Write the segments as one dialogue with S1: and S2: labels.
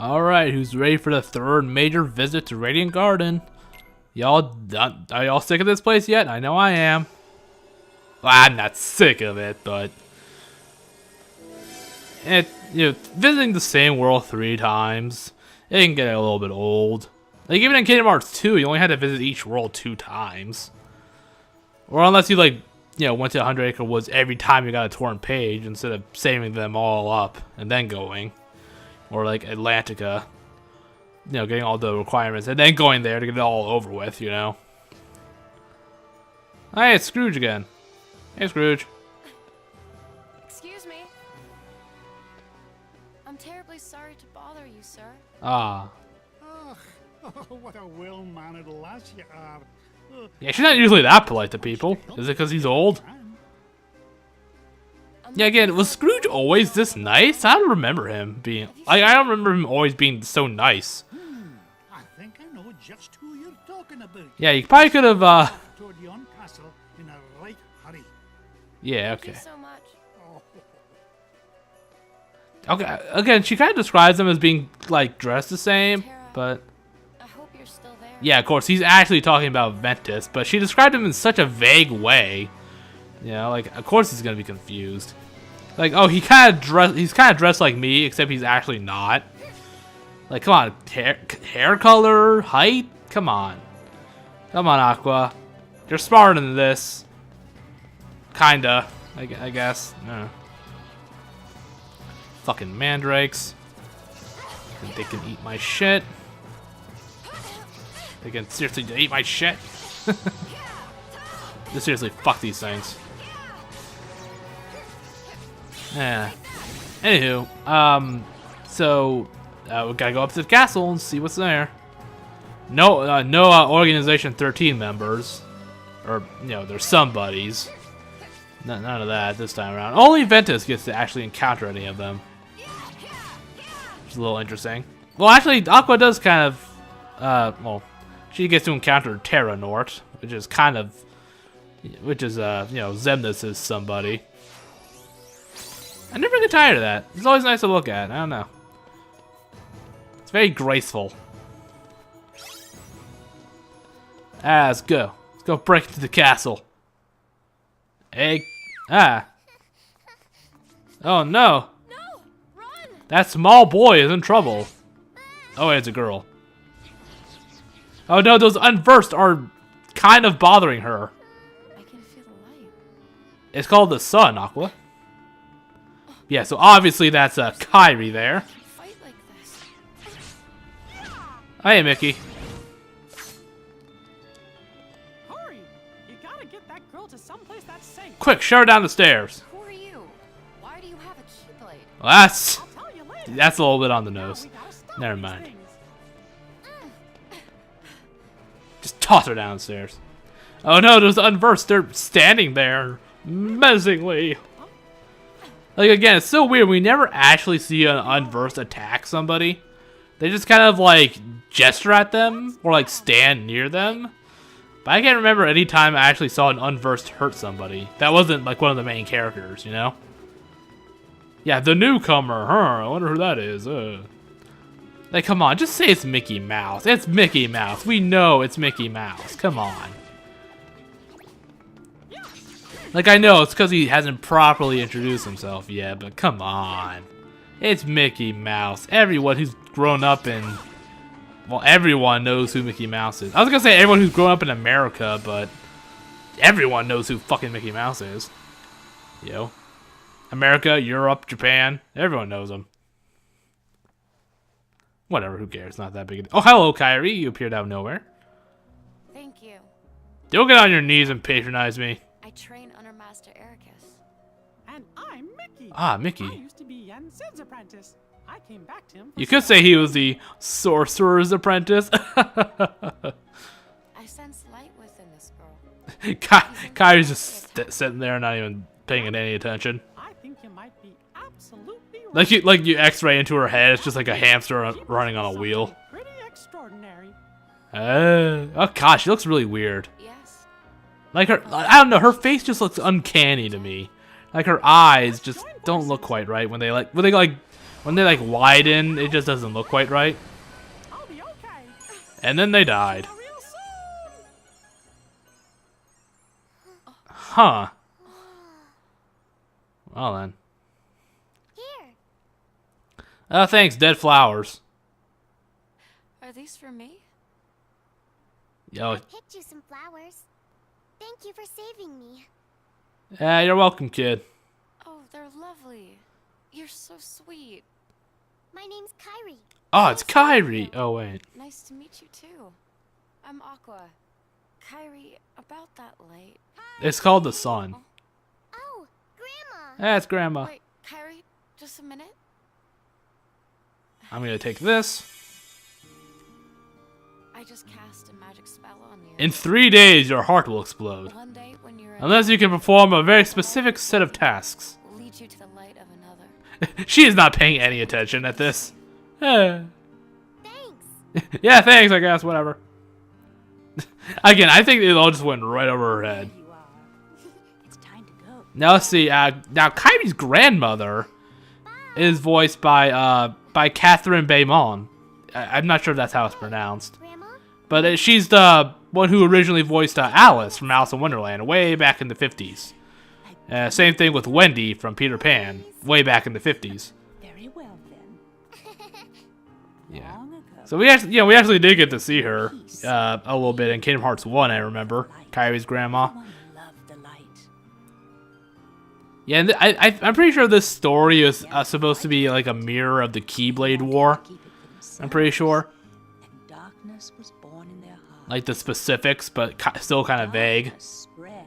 S1: Alright, who's ready for the third major visit to Radiant Garden? Y'all done? Are y'all sick of this place yet? I know I am. Well, I'm not sick of it, but visiting the same world 3 times, it can get a little bit old. Like, even in Kingdom Hearts 2, you only had to visit each world 2 times. Or unless you, like, went to 100 Acre Woods every time you got a torn page instead of saving them all up and then going. Or, like, Atlantica. Getting all the requirements and then going there to get it all over with, Hey, it's Scrooge again. Hey, Scrooge.
S2: Excuse me. I'm terribly sorry to bother you, sir.
S1: Ah.
S3: Oh, what a well-mannered lass you are.
S1: Yeah, she's not usually that polite to people. Is it because he's old? Yeah, again, was Scrooge always this nice? I don't remember him being... I don't remember him always being so nice.
S3: I think I know just who you're talking about.
S1: Yeah, you probably could have,
S3: Toward yon castle in a right hurry.
S1: Yeah, okay.
S2: Thank you so much.
S1: Okay, again, she kind of describes him as being, like, dressed the same, but...
S2: I hope you're still there.
S1: Yeah, of course, he's actually talking about Ventus, but she described him in such a vague way. Like, of course he's gonna be confused. Like, oh, he's kind of dressed like me, except he's actually not. Like, come on, hair color, height? Come on. Come on, Aqua. You're smarter than this. Kinda, I guess. Fucking mandrakes. They can eat my shit. They can seriously eat my shit. Just seriously, fuck these things. Yeah. Anywho, so we gotta go up to the castle and see what's there. No Organization 13 members, or there's some buddies. None of that this time around. Only Ventus gets to actually encounter any of them. Which is a little interesting. Well, actually, Aqua does kind of, well, she gets to encounter Terra Nort, which is Xemnas' somebody. I never get tired of that. It's always nice to look at. I don't know. It's very graceful. Let's go. Let's go break into the castle. Hey. Ah. Oh no.
S2: No! Run!
S1: That small boy is in trouble. Oh, it's a girl. Oh no, those unversed are kind of bothering her.
S2: I can feel the light.
S1: It's called the sun, Aqua. Yeah, so obviously that's Kairi there.
S2: Fight like this.
S1: Hey, Mickey.
S4: Hurry! You gotta get that girl to someplace that's safe.
S1: Quick, shove her down the stairs.
S2: Who are you? Why do you have a keyblade?
S1: Well, that's
S4: I'll tell you later.
S1: a little bit on the
S4: Now
S1: nose.
S4: we gotta stop
S1: Never
S4: these
S1: mind.
S4: things.
S1: Just toss her downstairs. Oh no, those unversed, they're standing there menacingly. Like, again, it's so weird. We never actually see an unversed attack somebody. They just kind of, like, gesture at them or, like, stand near them. But I can't remember any time I actually saw an unversed hurt somebody. That wasn't, like, one of the main characters, Yeah, the newcomer, huh? I wonder who that is. Like, come on, just say it's Mickey Mouse. It's Mickey Mouse. We know it's Mickey Mouse. Come on. Like, I know it's because he hasn't properly introduced himself yet, but come on. It's Mickey Mouse. Everyone who's grown up in... Well, everyone knows who Mickey Mouse is. I was gonna say everyone who's grown up in America, but... Everyone knows who fucking Mickey Mouse is. America, Europe, Japan. Everyone knows him. Whatever, who cares? Not that big. Oh, hello, Kairi. You appeared out of nowhere.
S2: Thank you.
S1: Don't get on your knees and patronize me.
S2: I train under Master Ericus.
S4: And I'm Mickey.
S1: Ah, Mickey.
S4: I used to be Yen Sid's apprentice. I came back to him.
S1: You could say he was the sorcerer's apprentice.
S2: I sense light within this girl.
S1: Kairi's just sitting there, not even paying it any attention.
S4: I think you might be absolutely right.
S1: Like you X-ray into her head. It's just like a hamster running on a wheel.
S4: Pretty extraordinary.
S1: Oh gosh, she looks really weird.
S2: Yes.
S1: Like I don't know, her face just looks uncanny to me. Like her eyes just don't look quite right when they When they like widen, it just doesn't look quite right.
S4: I'll be okay.
S1: And then they died.
S4: Real soon.
S1: Huh. Well then.
S2: Here.
S1: Oh, thanks, dead flowers.
S2: Are these for me?
S1: Yo,
S5: Picked you some flowers. Thank you for saving me.
S1: you're welcome, kid.
S2: Oh, they're lovely. You're so sweet.
S5: My name's Kyrie.
S1: Oh, it's Kyrie. Oh, wait.
S2: Nice to meet you too. I'm Aqua. Kyrie, about that light.
S1: It's called the sun.
S5: Oh, Grandma.
S1: That's Grandma.
S2: Wait, Kyrie, just a minute.
S1: I'm gonna take this.
S2: I just cast a magic spell on you.
S1: In 3 days, your heart will explode.
S2: One day when you're
S1: Unless you can perform a very specific set of tasks.
S2: will lead you to the light of another.
S1: She is not paying any attention at this. Eh.
S5: Thanks.
S1: Yeah, thanks, I guess, whatever. Again, I think it all just went right over her head.
S4: You are. It's time to go.
S1: Now let's see. Now Kyrie's grandmother is voiced by Catherine Baymon. I'm not sure if that's how it's pronounced,
S5: Grandma?
S1: but she's the one who originally voiced Alice from Alice in Wonderland way back in the 50s. Same thing with Wendy from Peter Pan way back in the 50s.
S4: Very well then.
S1: Yeah.
S4: Long ago.
S1: So we actually did get to see her a little bit in Kingdom Hearts 1. I remember Kyrie's grandma.
S4: Someone loved the light.
S1: Yeah, and I'm pretty sure this story is supposed to be like a mirror of the Keyblade War.
S4: Keep it for themselves.
S1: I'm pretty sure.
S4: And darkness was born in their hearts.
S1: Like the specifics, but still kind of vague.
S4: Darkness spread,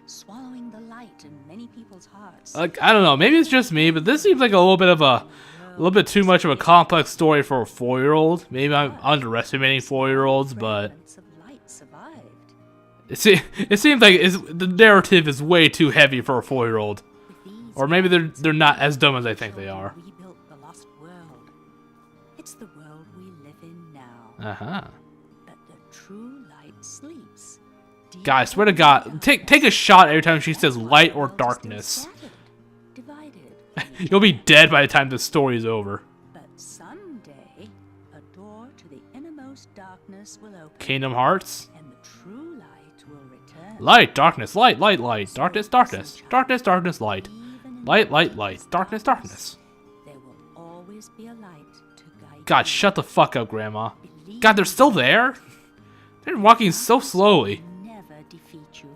S4: swallowing the light in many people's hearts.
S1: Like, I don't know, maybe it's just me, but this seems like a little bit too much of a complex story for a 4-year-old. Maybe I'm underestimating 4-year-olds, but
S4: Fragments of light survived.
S1: it seems like the narrative is way too heavy for a 4-year-old.
S4: With these
S1: Or maybe they're not as dumb as I think they are.
S4: we built the lost world. It's the world we live in now.
S1: Uh-huh.
S4: But the true light sleeps. Deep
S1: God, I swear to
S4: in the
S1: God,
S4: dark.
S1: take a shot every time she says light or
S4: The world is still
S1: darkness.
S4: scattered, divided.
S1: You'll be dead by the time this story is over.
S4: But someday, a door to the innermost darkness will open,
S1: Kingdom Hearts?
S4: and the true light will return.
S1: Light, darkness, light, light, light. Darkness, darkness. Darkness, darkness, light.
S4: Even in
S1: Light, light, light. Darkness, darkness.
S4: there will always be a light to guide
S1: God,
S4: you.
S1: shut the fuck up, Grandma.
S4: Believe
S1: God, they're still there? They're walking so slowly.
S4: will never defeat you.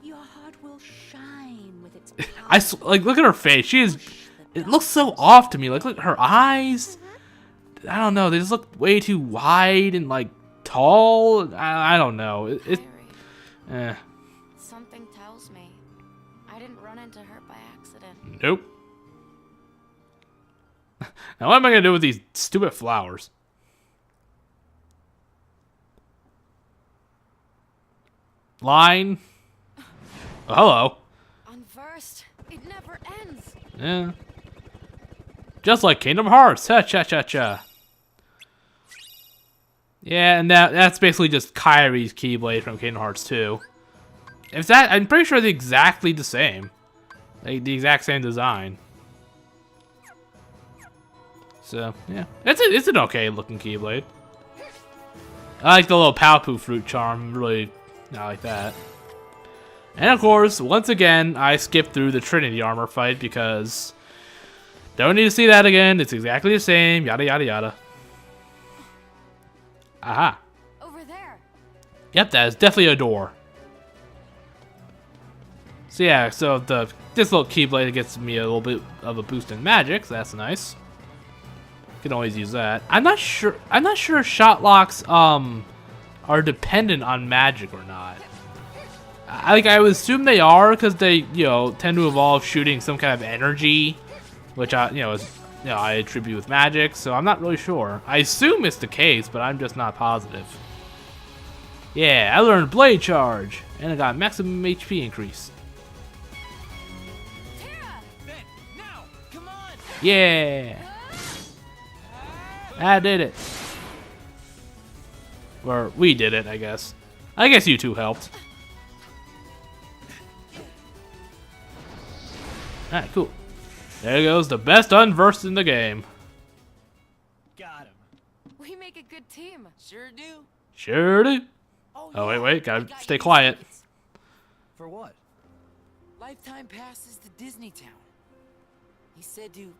S4: Your heart will shine with its power.
S1: Like, look at her face. It looks so off to me. Like, look at her eyes. I don't know. They just look way too wide and, like, tall. I don't know.
S2: Kyrie,
S1: Eh.
S2: something tells me I didn't run into her by accident.
S1: Nope. Now, what am I going to do with these stupid flowers? Line. Oh, hello.
S2: Unversed, it never ends.
S1: Yeah. Just like Kingdom Hearts. Ha cha cha cha. Yeah, and that's basically just Kyrie's Keyblade from Kingdom Hearts 2. I'm pretty sure they're exactly the same. Like, the exact same design. So, yeah. It's an okay looking Keyblade. I like the little Palpoo fruit charm. Really, I like that. And of course, once again, I skipped through the Trinity armor fight because don't need to see that again. It's exactly the same. Yada yada yada. Aha.
S2: Over there.
S1: Yep, that is definitely a door. So yeah, so this little Keyblade gets me a little bit of a boost in magic, so that's nice. Can always use that. I'm not sure shot locks are dependent on magic or not. I would assume they are because they tend to evolve shooting some kind of energy, which I attribute with magic. So I'm not really sure. I assume it's the case, but I'm just not positive. Yeah, I learned Blade Charge and I got maximum HP increase.
S6: Now, come on!
S1: Yeah, I did it. Or we did it, I guess. I guess you two helped. Alright, cool. There goes the best unversed in the game.
S6: Got him.
S2: We make a good team.
S6: Sure do.
S1: Sure do. Oh,
S6: yeah,
S1: wait,
S6: I
S1: gotta
S6: got
S1: stay
S6: you
S1: quiet.
S6: tickets. For what? Lifetime passes to Disney Town. He said to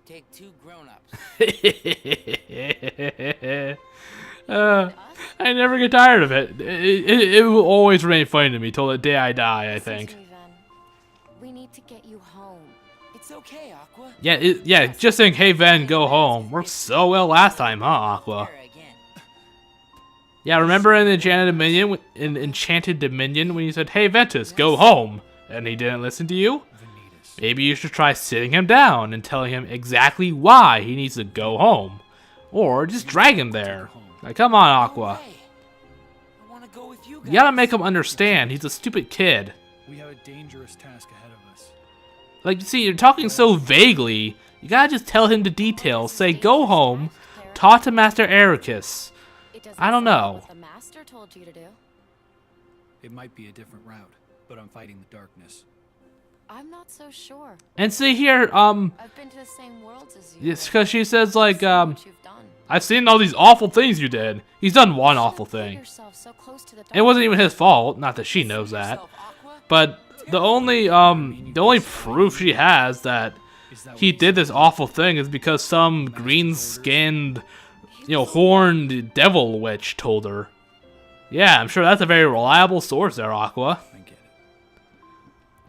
S6: take 2 grown-ups.
S1: I never get tired of it. It will always remain funny to me till the day I die, I
S2: Listen
S1: think.
S2: to me, Ven. We need to get you home.
S6: It's okay, Aqua.
S1: Yeah, just saying, hey Ven, go home, worked so well last time, huh, Aqua?
S6: There again.
S1: Yeah, remember in Enchanted Dominion when you said, hey Ventus, go home, and he didn't listen to you? Maybe you should try sitting him down and telling him exactly why he needs to go home. Or just drag him there. Like, come on, Aqua.
S6: Hey, I wanna go with you guys.
S1: You gotta make him understand, he's a stupid kid.
S3: We have a dangerous task ahead of us.
S1: Like, you see, you're talking so vaguely, you gotta just tell him the details. Say, go home, talk to Master Ericus.
S2: It doesn't
S1: I don't
S2: sound
S1: know.
S2: like what the master told you to do.
S3: It might be a different route, but I'm fighting the darkness.
S2: I'm not so sure.
S1: And see here,
S2: I've been to the same worlds as you.
S1: it's because she says, like,
S2: Seen what you've done.
S1: I've seen all these awful things you did. He's done one
S2: You
S1: awful
S2: shouldn't put
S1: thing.
S2: yourself so close to the
S1: It wasn't
S2: dark.
S1: even his fault, not that she knows that.
S6: Yourself, Aqua.
S1: But the only proof she has that he did this awful thing is because some green-skinned, horned devil witch told her. Yeah, I'm sure that's a very reliable source there, Aqua.
S3: I get it.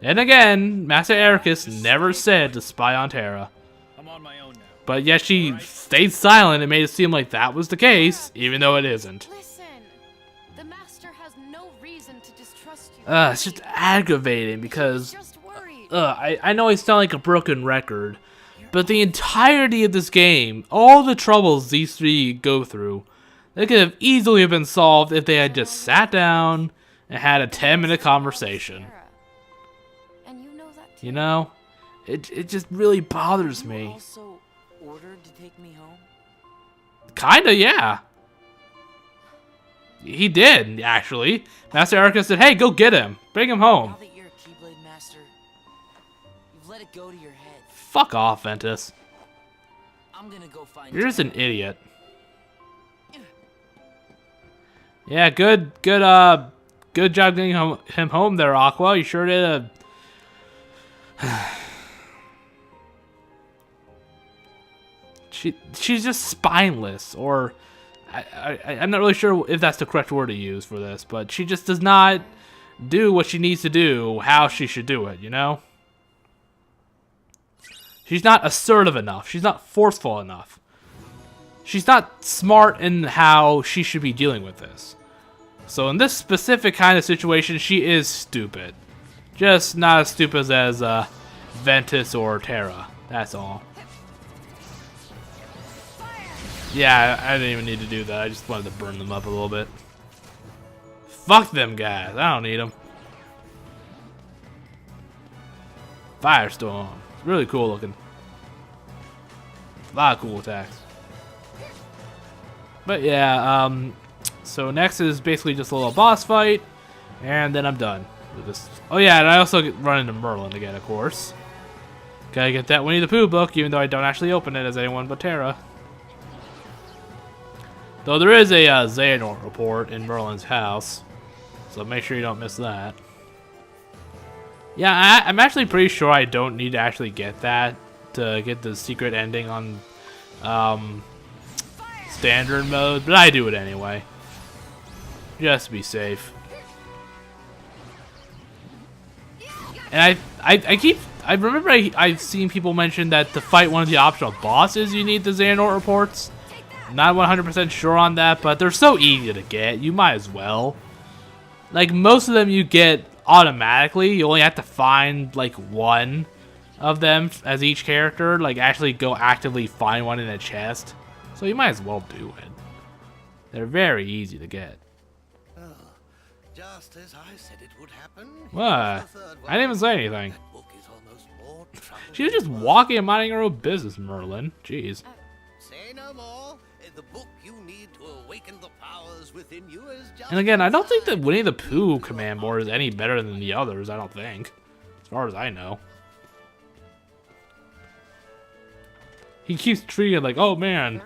S1: And again, Master Ericus never said to spy on Terra.
S3: I'm on my own now.
S1: But yet she stayed silent and made it seem like that was the case, even though it isn't.
S2: Listen, the master has no reason to distrust you.
S1: It's just aggravating because
S2: Just worried.
S1: I know I sound like a broken record, but the entirety of this game, all the troubles these three go through, they could have easily been solved if they had just sat down and had a 10-minute conversation.
S2: Sarah. And you know that too.
S1: You know? It just really bothers
S6: You
S1: me.
S6: also ordered to take me home?
S1: Kinda, yeah. He did, actually. Master Ericus said, hey, go get him. Bring him home.
S6: Now that you're a Keyblade Master, you've let it go to your head.
S1: Fuck off, Ventus.
S6: I'm gonna go find
S1: You're just an
S6: Terra.
S1: idiot. Yeah, good job getting him home there, Aqua. You sure did a... She's just spineless, or... I'm not really sure if that's the correct word to use for this, but she just does not do what she needs to do, how she should do it, you know? She's not assertive enough. She's not forceful enough. She's not smart in how she should be dealing with this. So in this specific kind of situation, she is stupid. Just not as stupid as Ventus or Terra. That's all. Yeah, I didn't even need to do that. I just wanted to burn them up a little bit. Fuck them guys. I don't need them. Firestorm. It's really cool looking. A lot of cool attacks. But yeah, so next is basically just a little boss fight, and then I'm done with this. Oh yeah, and I also run into Merlin again, of course. Gotta get that Winnie the Pooh book, even though I don't actually open it as anyone but Terra. Though there is a Xehanort report in Merlin's house, so make sure you don't miss that. Yeah, I'm actually pretty sure I don't need to actually get that to get the secret ending on standard mode, but I do it anyway, just to be safe. And I remember I've seen people mention that to fight one of the optional bosses you need the Xehanort reports. Not 100% sure on that, but they're so easy to get, you might as well. Like, most of them you get automatically. You only have to find, like, one of them as each character. Like, actually go actively find one in a chest. So you might as well do it. They're very easy to get.
S7: Just as I said it would happen.
S1: What? I didn't even say anything.
S7: That book is almost more trouble
S1: She was
S7: than
S1: just
S7: it was.
S1: walking and minding her own business, Merlin. Jeez.
S7: Say no more. The book you need to awaken the powers within you is just
S1: And again, I don't think that
S7: inside.
S1: Winnie the Pooh command board is any better than the others, I don't think. As far as I know. He keeps treating it like, oh man,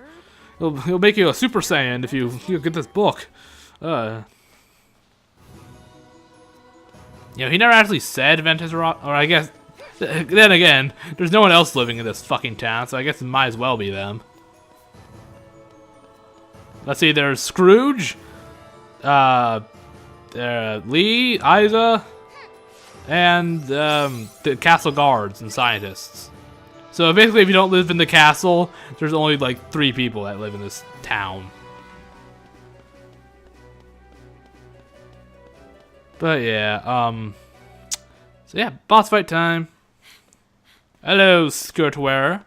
S1: he'll make you a Super Saiyan if you get this book. You know, he never actually said Ventus or I guess. Then again, there's no one else living in this fucking town, so I guess it might as well be them. Let's see, there's Scrooge, Lee, Isa, and the castle guards and scientists. So basically, if you don't live in the castle, there's only like 3 people that live in this town. But yeah, so yeah, boss fight time. Hello, skirt wearer.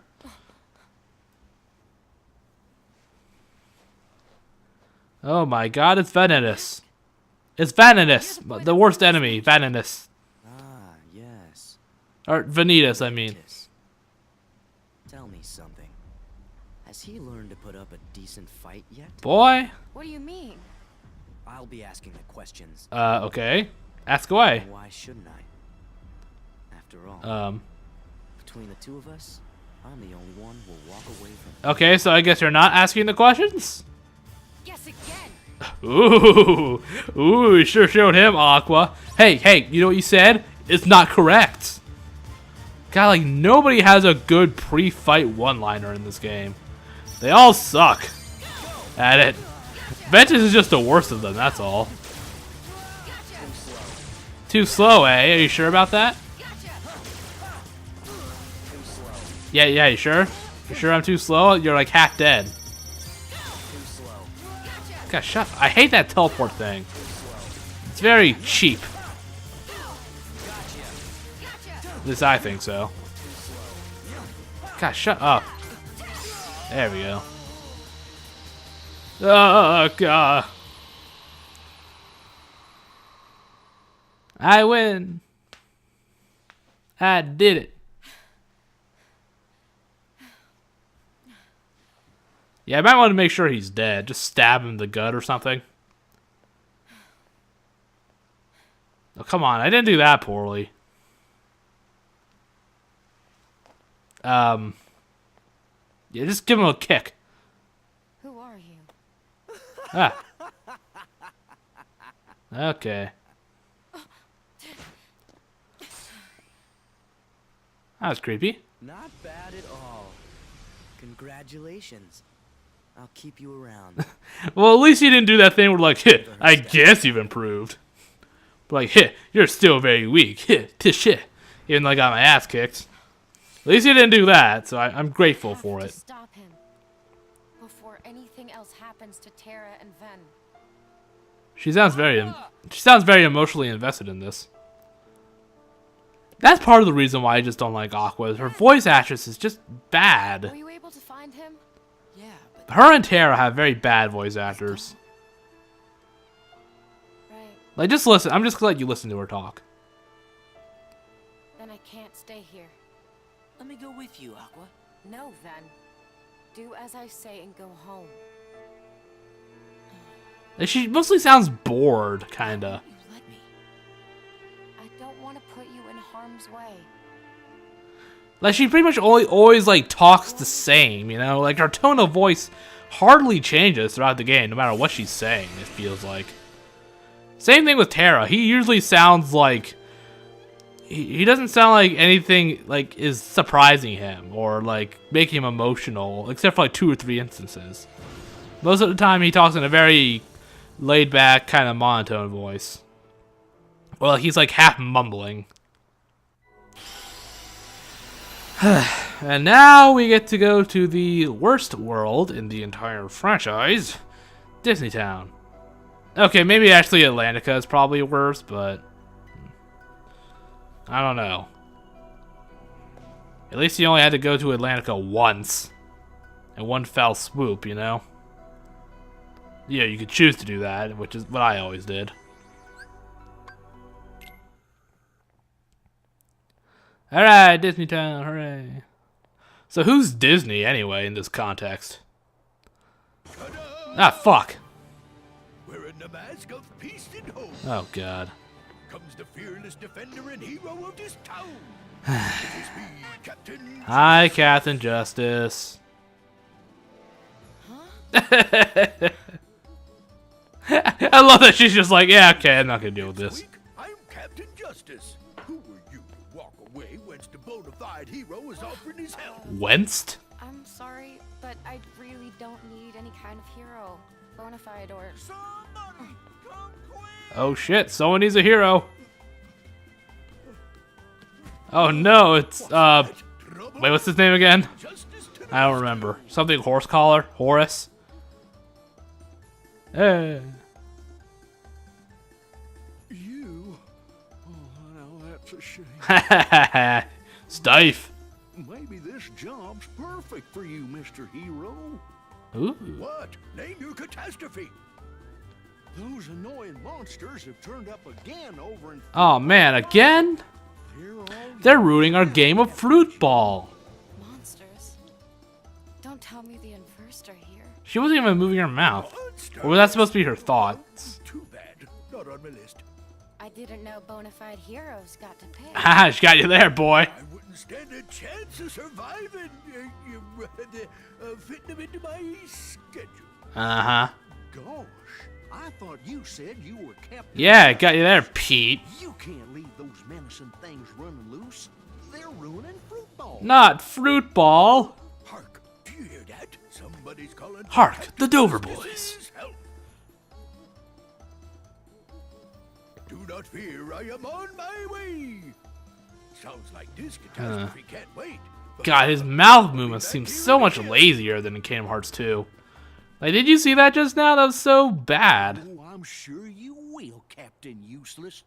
S1: Oh my god, it's Venetus. It's Venetus, the worst enemy, Venetus.
S8: Ah, yes.
S1: Or Vanitas, I mean.
S8: Tell me something. Has he learned to put up a decent fight yet?
S1: Boy?
S2: What do you mean?
S8: I'll be asking the questions.
S1: Okay. Ask away.
S8: Why shouldn't I? After all, between the two of us, I'm the only one who'll walk away from.
S1: Okay, so I guess you're not asking the questions?
S2: Yes, again.
S1: Ooh, you sure showed him, Aqua. Hey, you know what you said? It's not correct. God, like, nobody has a good pre-fight one-liner in this game. They all suck at it. Ventus is just the worst of them, that's all. Too slow, eh? Are you sure about that? Yeah, you sure? You sure I'm too slow? You're like half dead. God, shut up. I hate that teleport thing. It's very cheap. At least I think so. God, shut up. There we go. Oh, God. I win. I did it. Yeah, I might want to make sure he's dead. Just stab him in the gut or something. Oh, come on. I didn't do that poorly. Yeah, just give him a kick.
S2: Who are you?
S1: Ah. Okay. That was creepy.
S8: Not bad at all. Congratulations. I'll keep you around.
S1: Well, at least you didn't do that thing where like, hit, I guess you've improved. But like, hit, you're still very weak. Hit, shit. Even though I got my ass kicked. At least you didn't do that, so I'm grateful for it.
S2: Stop him before anything else happens to Tara and Ven.
S1: She sounds very emotionally invested in this. That's part of the reason why I just don't like Aqua. Her voice actress is just bad.
S2: Were you able to find him?
S6: Yeah, but
S1: Her and Tara have very bad voice actors.
S2: Right.
S1: Like, just listen. I'm just gonna let you listen to her talk.
S2: Then I can't stay here.
S6: let me go with you, Aqua.
S2: No, Ven. Do as I say and go home.
S1: Like, she mostly sounds bored, kinda.
S6: You let me.
S2: I don't want to put you in harm's way.
S1: Like, she pretty much always like talks the same, you know? Like, her tone of voice hardly changes throughout the game, no matter what she's saying, it feels like. Same thing with Tara. He usually sounds like... He doesn't sound like anything, like, is surprising him or, like, making him emotional, except for, like, 2 or 3 instances. Most of the time, he talks in a very laid-back, kind of monotone voice. Well, he's, like, half mumbling. And now we get to go to the worst world in the entire franchise, Disney Town. Okay, maybe actually Atlantica is probably worse, but I don't know. At least you only had to go to Atlantica once, in one fell swoop, you know? Yeah, you could choose to do that, which is what I always did. Alright, Disney Town, hooray. So who's Disney, anyway, in this context?
S7: Ta-da!
S1: Ah, fuck.
S7: We're in the mask of peace and hope.
S1: Oh, God.
S7: comes the fearless defender and hero of this town. It is me, Captain.
S1: Hi, Captain Justice. I love that she's just like, yeah, okay, I'm not gonna deal with
S7: This
S1: this.
S7: week, I'm Captain Justice. Who are you to walk away whence the bona fide hero is offering his help?
S1: Wensed?
S2: I'm sorry, but I really don't need any kind of hero. Bonafide or...
S7: Somebody come quick!
S1: Oh shit, someone needs a hero. Oh no, it's, wait, what's his name again?
S7: Justice to the
S1: I don't remember. Something horse collar? Horace? Hey.
S3: You? Oh, now that's a shame.
S1: Stife.
S3: Maybe this job's perfect for you, Mr. Hero.
S1: Ooh.
S7: What? Name your catastrophe.
S3: Those annoying monsters have turned up again over in...
S1: Oh man, again?
S3: They're all
S1: They're ruining our game of fruit ball.
S2: monsters. Don't tell me the inversed are here.
S1: She wasn't even moving her mouth.
S7: Monsters.
S1: Or was that supposed to be her thoughts?
S7: Too bad. Not on my list.
S2: I didn't know bonafide heroes got to pick.
S1: Haha, she got you there, boy.
S7: I wouldn't stand a chance of surviving. Fitting them into my schedule.
S1: Uh-huh.
S3: Gosh, I thought you said you were Captain.
S1: Yeah, got you there, Pete.
S3: You can't leave those menacing things running loose. They're ruining fruit ball.
S1: Not fruit ball.
S7: Hark, do you hear that? Somebody's calling. for
S1: Hark,
S7: Captain
S1: the Dover
S7: Justice's
S1: boys.
S7: help. Do not fear, I am on my way. Sounds like this catastrophe can't wait. But
S1: God, his mouth movement seems so much lazier than in Kingdom Hearts 2. Like, did you see that just now? That was so bad.
S3: Oh, I'm sure you will, Captain Useless.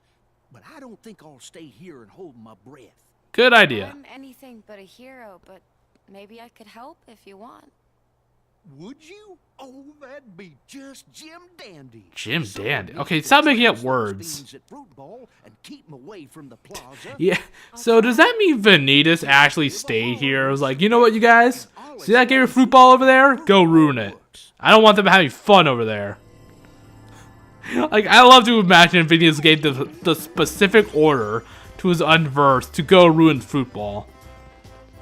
S3: But I don't think I'll stay here and hold my breath.
S1: Good idea.
S2: I'm anything but a hero, but maybe I could help if you want.
S3: Would you? Oh, that'd be just Jim Dandy.
S1: Jim
S3: So
S1: Dandy.
S3: we
S1: Okay,
S3: can
S1: stop making up
S3: those
S1: words.
S3: beans at Fruit Ball and keep 'em away from the plaza.
S1: Yeah. So does that mean Vanitas actually stayed here? It was like, you know what, you guys? See that game of fruit ball over there? Go ruin it. I don't want them having fun over there. Like, I love to imagine Vanitas gave the specific order to his unversed to go ruin fruit ball.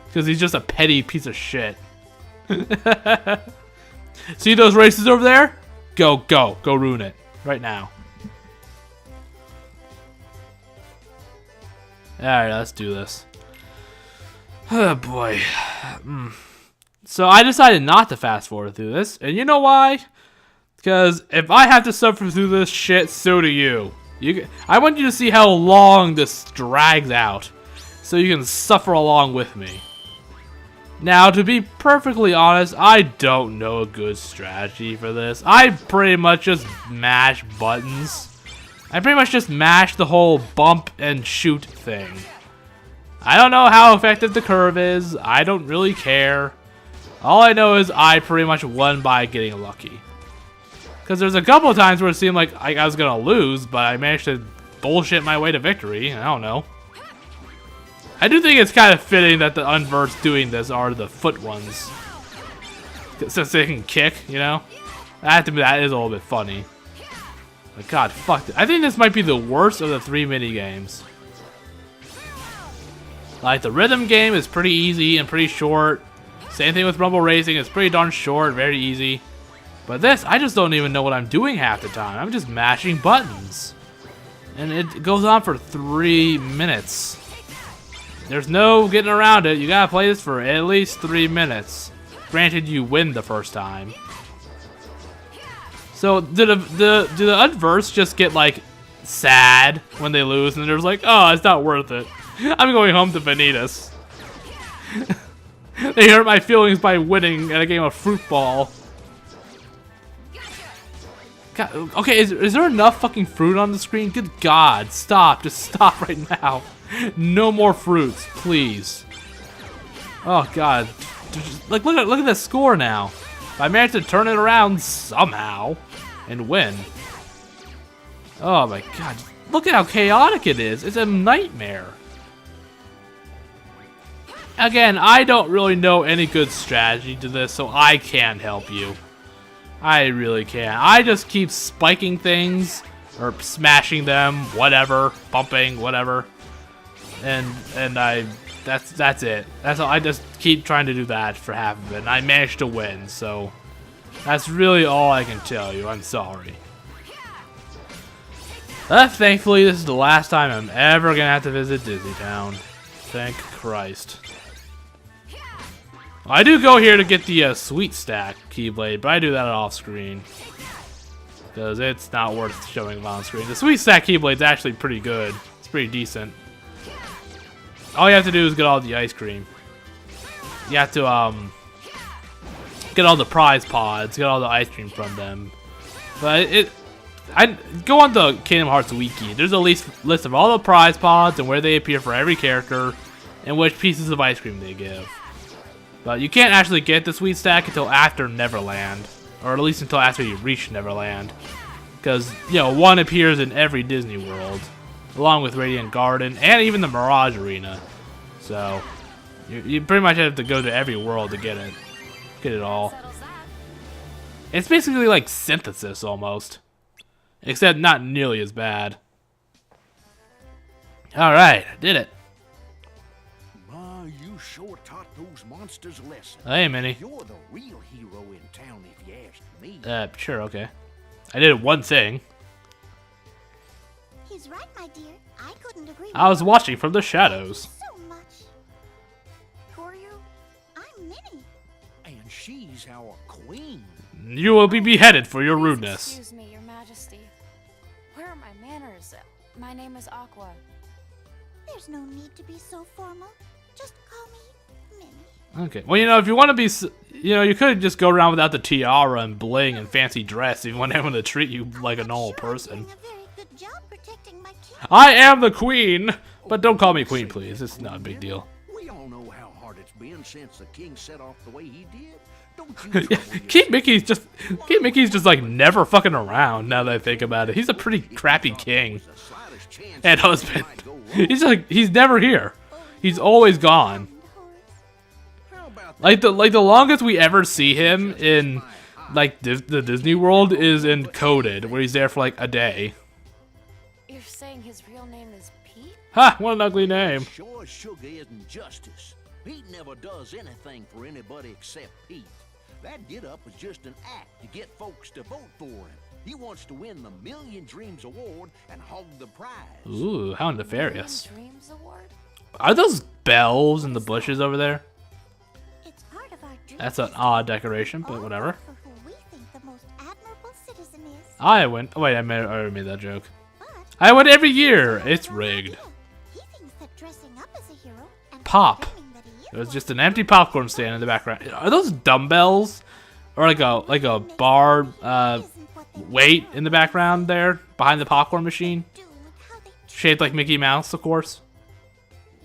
S1: Because he's just a petty piece of shit. See those races over there? Go ruin it. Right now. Alright, let's do this. Oh boy. So I decided not to fast forward through this. And you know why? Because if I have to suffer through this shit, so do you. I want you to see how long this drags out. So you can suffer along with me. Now, to be perfectly honest, I don't know a good strategy for this. I pretty much just mash buttons. I pretty much just mash the whole bump and shoot thing. I don't know how effective the curve is. I don't really care. All I know is I pretty much won by getting lucky. Because there's a couple of times where it seemed like I was going to lose, but I managed to bullshit my way to victory. I don't know. I do think it's kind of fitting that the unversed doing this are the foot ones. Since they can kick, you know? That is a little bit funny. But God, fuck it. I think this might be the worst of the 3 minigames. Like, the rhythm game is pretty easy and pretty short. Same thing with Rumble Racing. It's pretty darn short, very easy. But this, I just don't even know what I'm doing half the time. I'm just mashing buttons. And it goes on for 3 minutes. There's no getting around it. You gotta play this for at least 3 minutes. Granted, you win the first time. So, do the unversed just get, like, sad when they lose? And they're just like, oh, it's not worth it. I'm going home to Vanitas. They hurt my feelings by winning at a game of fruit ball. God, okay, is there enough fucking fruit on the screen? Good God, stop. Just stop right now. No more fruits, please. Oh God. Like, look at the score now. I managed to turn it around somehow and win. Oh my God. Look at how chaotic it is. It's a nightmare. Again, I don't really know any good strategy to this, so I can't help you. I really can't. I just keep spiking things or smashing them, whatever, bumping, whatever. And that's it. That's all. I just keep trying to do that for half of it, and I managed to win. So that's really all I can tell you. I'm sorry. Thankfully, this is the last time I'm ever gonna have to visit Disney Town. Thank Christ. I do go here to get the Sweet Stack Keyblade, but I do that off screen. Because it's not worth showing on screen. The Sweet Stack Keyblade's actually pretty good. It's pretty decent. All you have to do is get all the ice cream. You have to get all the prize pods, get all the ice cream from them. But I go on the Kingdom Hearts wiki. There's a list of all the prize pods and where they appear for every character and which pieces of ice cream they give. But you can't actually get the Sweet Stack until after Neverland, or at least until after you reach Neverland, because you know one appears in every Disney World, along with Radiant Garden and even the Mirage Arena. So you pretty much have to go to every world to get it all. It's basically like Synthesis almost, except not nearly as bad. All right, I did it.
S3: Ma, you sure taught those monsters a lesson.
S1: Hey, Minnie.
S3: You're the real hero in town, if you ask me.
S1: Sure, okay. I did one thing.
S5: He's right, my dear. I couldn't agree
S1: I was
S5: more.
S1: watching from the shadows.
S5: So much. Who are you? I'm Minnie.
S3: And she's our queen.
S1: You will be beheaded for your
S2: Please
S1: rudeness.
S2: Excuse me, Your Majesty. Where are my manners? My name is Aqua.
S5: There's no need to be so formal. Just call me Minnie.
S1: Okay. Well, you know, if you want to be, you know, you could just go around without the tiara and bling and fancy dress if you want everyone to treat you like a normal person.
S5: Doing a very good job protecting my king.
S1: I am the queen, but don't call me queen, please. It's not a big deal.
S3: We all know how hard it's been since the king set off the way he did. Don't you trouble
S1: King
S3: yourself.
S1: Mickey's just like never fucking around. Now that I think about it, he's a pretty crappy king
S3: The slightest chance
S1: and
S3: something
S1: husband.
S3: might go wrong.
S1: He's never here. He's always gone.
S3: How about that?
S1: Like the longest we ever see him in like the Disney World is in Coded, where he's there for like a day.
S2: You're saying his real name is Pete?
S1: Ha! What an ugly name.
S3: Sure as sugar isn't justice. Pete never does anything for anybody except Pete. That get-up was just an act to get folks to vote for him. He wants to win the Million Dreams Award and hog the prize.
S1: Ooh, how nefarious.
S2: Dreams Award?
S1: Are those bells in the bushes over there?
S5: It's part of our dream
S1: That's an
S5: system.
S1: odd decoration,
S5: All
S1: but whatever.
S5: for who we think the most admirable citizen is.
S1: I went. Oh, wait, I already made that joke.
S5: But
S1: I went every year.
S5: he has
S1: It's
S5: no
S1: rigged.
S5: idea. He thinks that dressing up as a hero and
S1: Pop.
S5: proclaiming that he is
S1: There's
S5: one
S1: just an empty popcorn stand in the background. Are those dumbbells, or like a bar
S5: isn't what they
S1: weight in the background there behind the popcorn machine,
S5: do and how they treat
S1: shaped like Mickey Mouse, of course.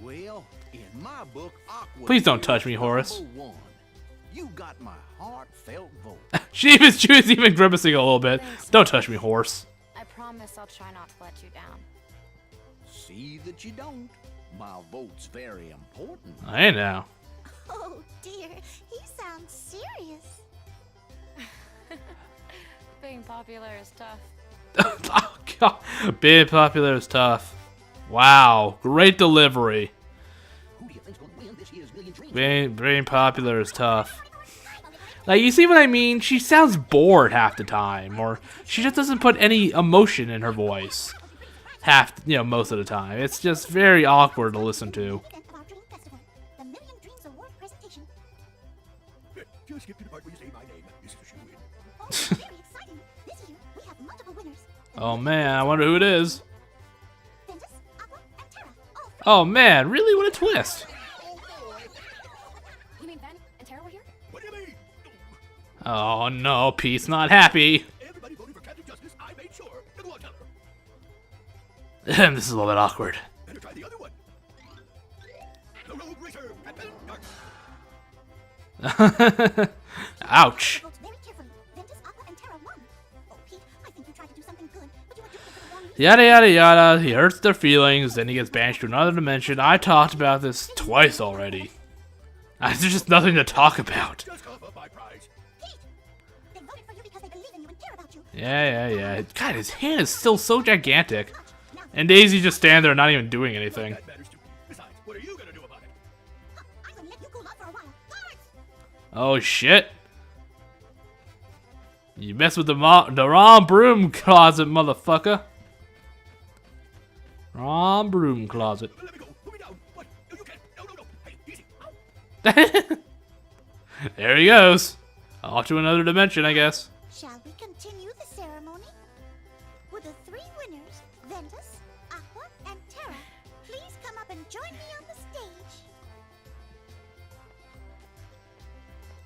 S3: Well, in my book, Aqua
S1: Please don't
S3: is
S1: touch me, Horace.
S3: number one. You got my heartfelt vote.
S1: She was even grimacing a little bit. Don't touch me, horse.
S2: I promise I'll try not to let you down.
S3: See that you don't. My vote's very important.
S1: I know.
S5: Oh dear, he sounds serious.
S2: Being popular is tough.
S1: Oh, God. Being popular is tough. Wow, great delivery.
S3: Who do you think's gonna win this year's Million Dreams?
S1: Being popular is tough. Like, you see what I mean? She sounds bored half the time, or she just doesn't put any emotion in her voice. Most of the time. It's just very awkward to listen to.
S5: Event of our dream festival, the Million Dreams Award presentation.
S7: Just skip to the part where you say my name. This is a shoe-in.
S5: Oh, very exciting! This year we have multiple winners. The
S1: Oh man, I wonder who it is.
S5: Ventus, Aqua, and Terra. All three.
S1: Oh man, really? What a twist.
S2: You mean Ben and Tara were here?
S7: What do you mean?
S1: Oh no, Pete's not happy.
S7: Everybody voted for Captain Justice. I made sure. Good luck, Tyler.
S1: This is a little bit awkward.
S7: Better try the other one. The Road Racer.
S1: Ouch.
S5: Votes very carefully. Ventus, Aqua, and Terra won. Oh, Pete, I think you tried to do something good, but you were doing it for the wrong reason.
S1: Yada yada yada. He hurts their feelings, then he gets banished to another dimension. I talked about this twice already. There's just nothing to talk about.
S7: Just cough up my prize.
S5: Pete! They voted for you because they believe in you and care about you.
S1: Yeah. God, his hand is still so gigantic. And Daisy just stand there not even doing anything.
S7: That matters too. Besides, what are you gonna do about it?
S5: I'm gonna let you cool off for a while. Guards!
S1: Oh shit. You mess with the wrong broom closet, motherfucker. Wrong broom closet.
S7: Let me go. Put me down. What? No, you can't. No. Hey, easy. Ow.
S1: There he goes. Off to another dimension, I guess.
S5: Shall we continue the ceremony? Would the 3 winners, Ventus, Aqua, and Terra, please come up and join me on the stage?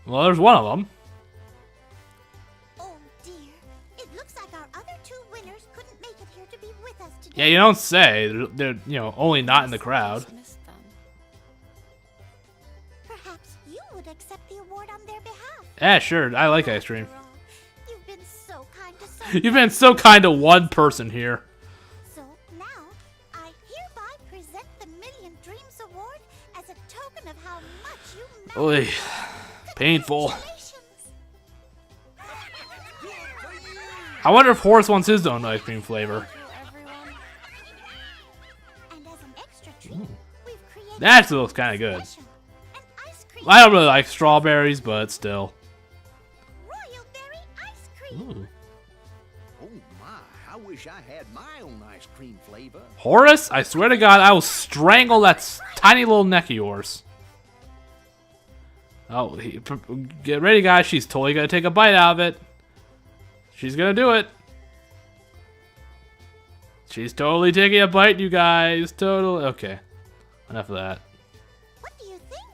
S1: Well, there's one of them.
S5: Oh dear. It looks like our other 2 winners couldn't make it here to be with us today.
S1: Yeah, you don't say. They're only not in the crowd.
S2: Just missed them.
S5: Perhaps you would accept the award on their behalf.
S1: Yeah, sure. I like ice cream.
S5: After all, you've been so kind to so
S1: You've been so kind to one person here.
S5: So now, I hereby present the Million Dreams Award as a token of how much you matter.
S1: Oy. Painful.
S5: Congratulations.
S1: I wonder if Horace wants his own ice cream flavor.
S2: Everyone.
S5: And as an extra treat, we've created
S1: That looks kind of good.
S5: special, an ice cream
S1: I don't really like strawberries, but still.
S5: royal berry ice cream.
S1: Ooh.
S3: Oh my, I wish I had my own ice cream flavor.
S1: Horace, I swear to God, I will strangle that tiny little neck of yours. Oh, get ready, guys. She's totally gonna take a bite out of it. She's gonna do it. She's totally taking a bite, you guys. Totally. Okay. Enough of that.
S5: What do you think?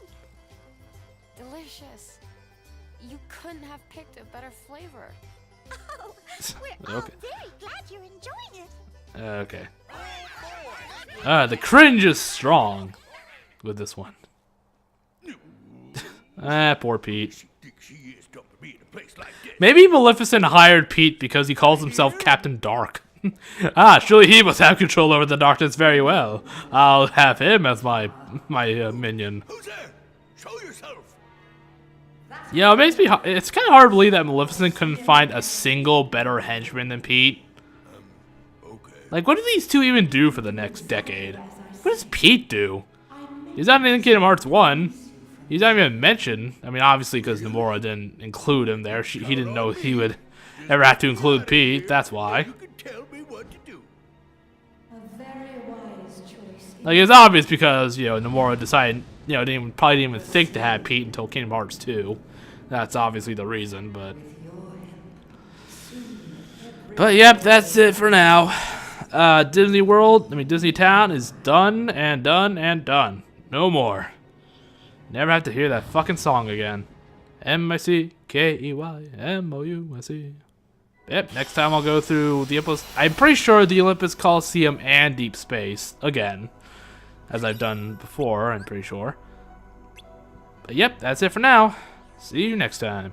S2: Delicious. You couldn't have picked a better flavor.
S5: Oh, we're all
S1: Okay.
S5: very glad you're enjoying it.
S1: Okay. The cringe is strong with this one. Poor Pete.
S7: Think she is dumping me in a place like this.
S1: Maybe Maleficent hired Pete because he calls himself Captain Dark. Surely he must have control over the darkness very well. I'll have him as my minion.
S7: Who's there? Show yourself.
S1: Yeah, it makes me. It's kind of hard to believe that Maleficent couldn't find a single better henchman than Pete.
S7: Okay.
S1: Like, what do these two even do for the next decade? What does Pete do? He's not in Kingdom Hearts 1. He's not even mentioned. I mean, obviously, because Nomura didn't include him there. He didn't know he would ever have to include Pete. That's why.
S7: You can tell me what to do.
S4: A very wise choice.
S1: Like, it's obvious because, Nomura decided, probably didn't even think to have Pete until Kingdom Hearts 2. That's obviously the reason, but... But, yep, that's it for now. Disney Town is done and done and done. No more. Never have to hear that fucking song again. M-I-C-K-E-Y-M-O-U-S-E. Yep, next time I'll go through the Olympus. I'm pretty sure the Olympus Coliseum and Deep Space again. As I've done before, I'm pretty sure. But yep, that's it for now. See you next time.